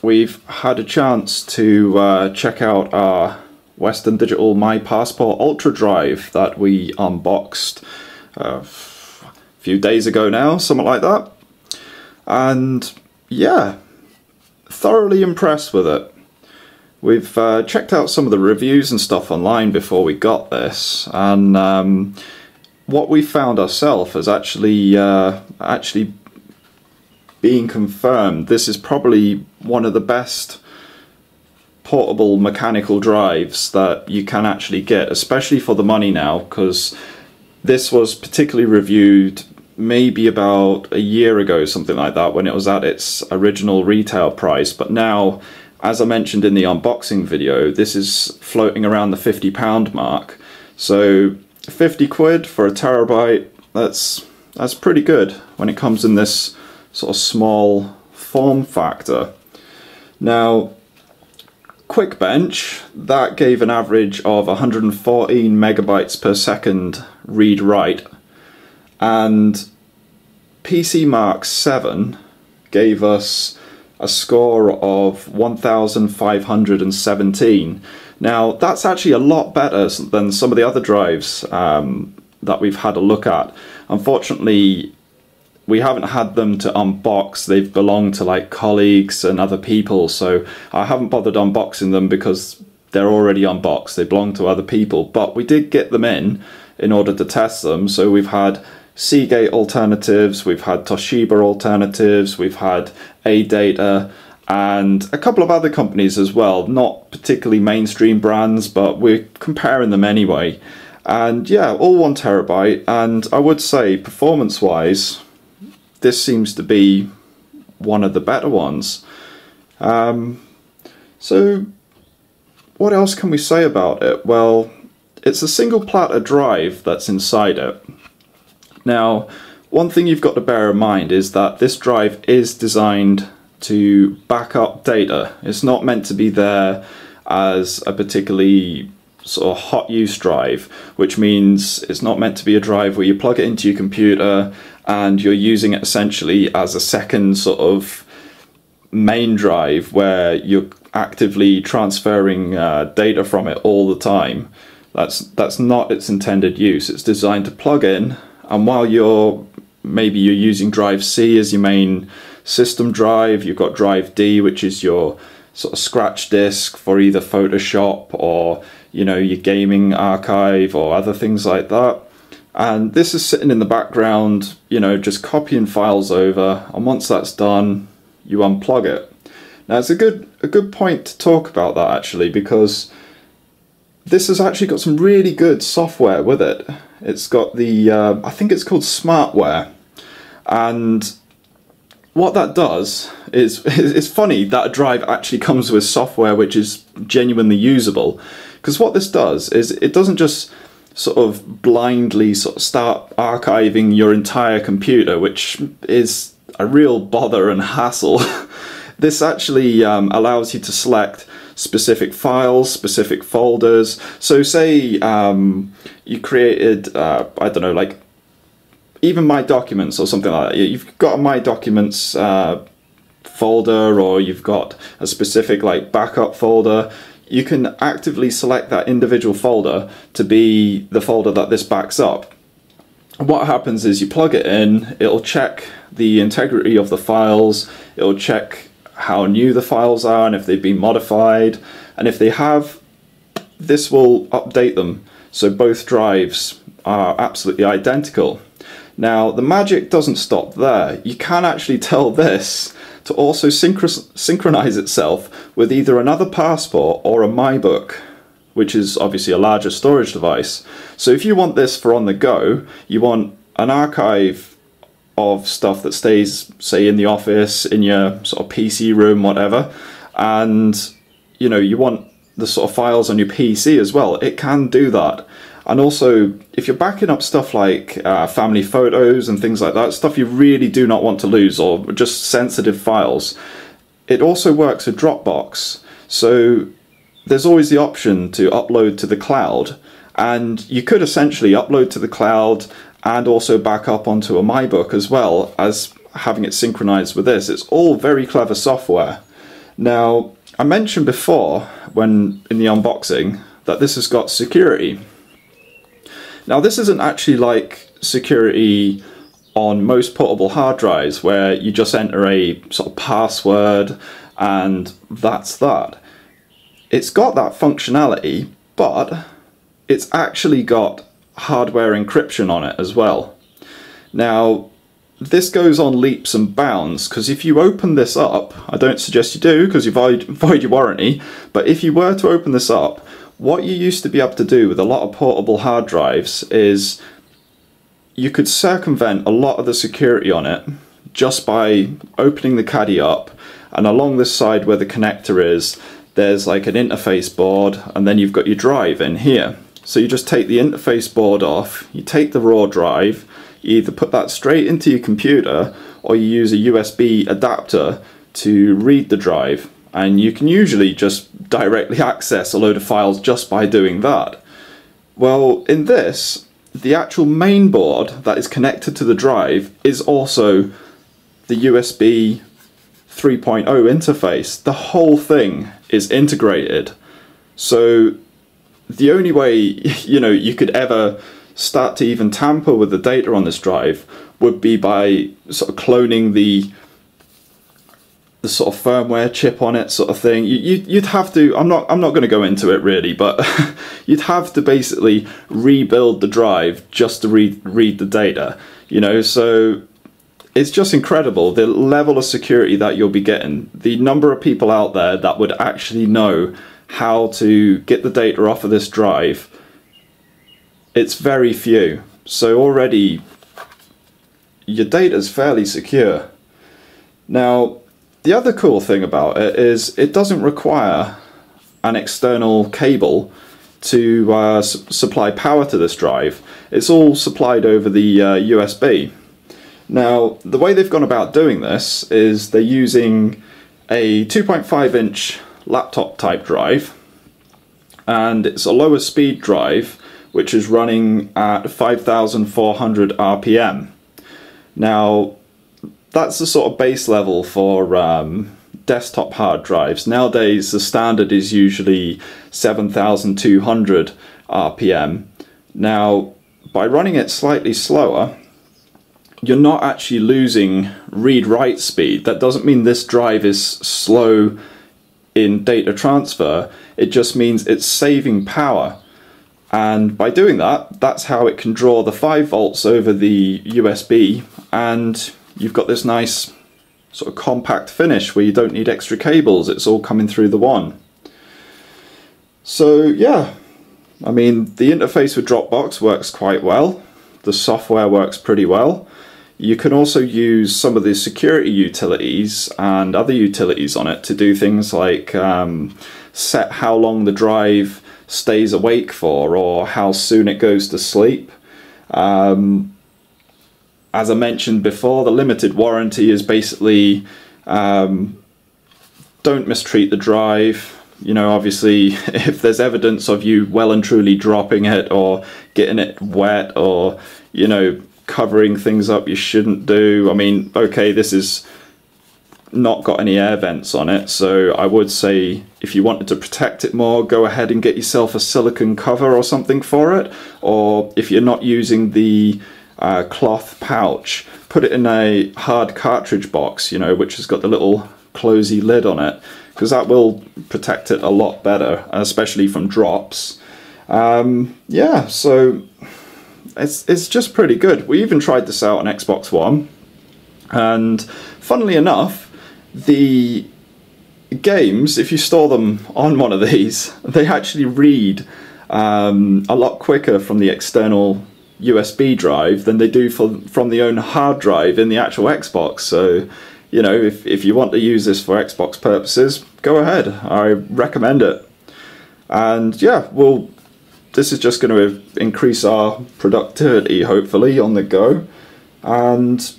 we've had a chance to check out our Western Digital My Passport Ultra Drive that we unboxed a few days ago now, something like that. And yeah, thoroughly impressed with it. We've checked out some of the reviews and stuff online before we got this, and what we found ourselves is actually being confirmed. This is probably one of the best portable mechanical drives that you can actually get, especially for the money now, because this was particularly reviewed maybe about a year ago, something like that, when it was at its original retail price. But now, as I mentioned in the unboxing video, this is floating around the £50 mark. So 50 quid for a terabyte, that's pretty good when it comes in this sort of small form factor. Now, Quickbench, that gave an average of 114 megabytes per second read-write, and PC Mark 7 gave us a score of 1517. Now, that's actually a lot better than some of the other drives that we've had a look at. Unfortunately, we haven't had them to unbox. They've belonged to like colleagues and other people, so I haven't bothered unboxing them because they're already unboxed. They belong to other people, but we did get them in order to test them. So we've had Seagate alternatives, we've had Toshiba alternatives, we've had ADATA, and a couple of other companies as well, not particularly mainstream brands, but we're comparing them anyway. And yeah, all 1 terabyte, and I would say performance-wise, this seems to be one of the better ones. So what else can we say about it? Well, it's a single platter drive that's inside it. Now, one thing you've got to bear in mind is that this drive is designed to back up data. It's not meant to be there as a particularly sort of hot use drive, which means it's not meant to be a drive where you plug it into your computer and you're using it essentially as a second sort of main drive where you're actively transferring data from it all the time. That's not its intended use. It's designed to plug in, and while maybe you're using drive C as your main system drive, you've got drive D, which is your sort of scratch disk for either Photoshop or, you know, your gaming archive or other things like that. And this is sitting in the background, you know, just copying files over, and once that's done, you unplug it. Now, it's a good point to talk about that actually, because this has actually got some really good software with it. It's got the, I think it's called Smartware, and what that does is, it's funny that a drive actually comes with software which is genuinely usable, because what this does is it doesn't just sort of blindly sort of start archiving your entire computer, which is a real bother and hassle. This actually allows you to select specific files, specific folders. So say you created, I don't know, like even My Documents or something like that. You've got a My Documents folder, or you've got a specific like backup folder. You can actively select that individual folder to be the folder that this backs up. What happens is you plug it in, it'll check the integrity of the files, it'll check how new the files are and if they've been modified, and if they have, this will update them so both drives are absolutely identical. Now, the magic doesn't stop there. You can actually tell this to also synchronize itself with either another passport or a MyBook, which is obviously a larger storage device. So if you want this for on the go, you want an archive of stuff that stays, say, in the office, in your sort of PC room, whatever, and you know, you want the sort of files on your PC as well, it can do that. And also, if you're backing up stuff like family photos and things like that, stuff you really do not want to lose, or just sensitive files, it also works with Dropbox. So there's always the option to upload to the cloud, and you could essentially upload to the cloud and also back up onto a MyBook as well as having it synchronized with this. It's all very clever software. Now, I mentioned before, when in the unboxing, that this has got security. Now, this isn't actually like security on most portable hard drives, where you just enter a sort of password and that's that. It's got that functionality, but it's actually got hardware encryption on it as well. Now, this goes on leaps and bounds, because if you open this up, I don't suggest you do because you void your warranty, but if you were to open this up, what you used to be able to do with a lot of portable hard drives is you could circumvent a lot of the security on it just by opening the caddy up, and along this side where the connector is, there's like an interface board, and then you've got your drive in here. So you just take the interface board off, you take the raw drive, you either put that straight into your computer or you use a USB adapter to read the drive, and you can usually just directly access a load of files just by doing that. Well, in this, the actual main board that is connected to the drive is also the USB 3.0 interface. The whole thing is integrated. So the only way, you know, you could ever start to even tamper with the data on this drive would be by sort of cloning the sort of firmware chip on it, sort of thing. You'd have to, I'm not going to go into it really, but you'd have to basically rebuild the drive just to read the data, you know. So it's just incredible the level of security that you'll be getting. The number of people out there that would actually know how to get the data off of this drive, it's very few. So already your data's fairly secure. Now, the other cool thing about it is it doesn't require an external cable to supply power to this drive. It's all supplied over the USB. Now, the way they've gone about doing this is they're using a 2.5-inch laptop type drive, and it's a lower speed drive which is running at 5,400 RPM. Now, that's the sort of base level for desktop hard drives. Nowadays the standard is usually 7,200 RPM. Now, by running it slightly slower, you're not actually losing read-write speed. That doesn't mean this drive is slow in data transfer, it just means it's saving power. And by doing that, that's how it can draw the 5 volts over the USB, and you've got this nice sort of compact finish where you don't need extra cables, it's all coming through the one. So yeah, I mean, the interface with Dropbox works quite well, the software works pretty well. You can also use some of the security utilities and other utilities on it to do things like set how long the drive stays awake for, or how soon it goes to sleep. As I mentioned before, the limited warranty is basically don't mistreat the drive. You know, obviously, if there's evidence of you well and truly dropping it or getting it wet, or, you know, covering things up you shouldn't do. I mean, okay, this is not got any air vents on it, so I would say if you wanted to protect it more, go ahead and get yourself a silicone cover or something for it, or if you're not using the cloth pouch, put it in a hard cartridge box, you know, which has got the little closey lid on it, because that will protect it a lot better, especially from drops. Yeah, so it's just pretty good. We even tried this out on Xbox One, and funnily enough, the games, if you store them on one of these, they actually read a lot quicker from the external USB drive than they do from the own hard drive in the actual Xbox. So, you know, if you want to use this for Xbox purposes, go ahead. I recommend it. And yeah, well, this is just going to increase our productivity, hopefully, on the go. And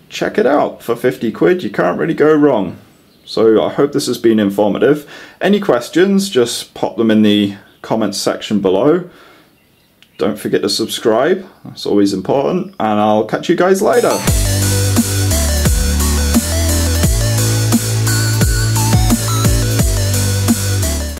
check it out. For 50 quid, you can't really go wrong. So I hope this has been informative. Any questions, just pop them in the comments section below. Don't forget to subscribe, that's always important, and I'll catch you guys later.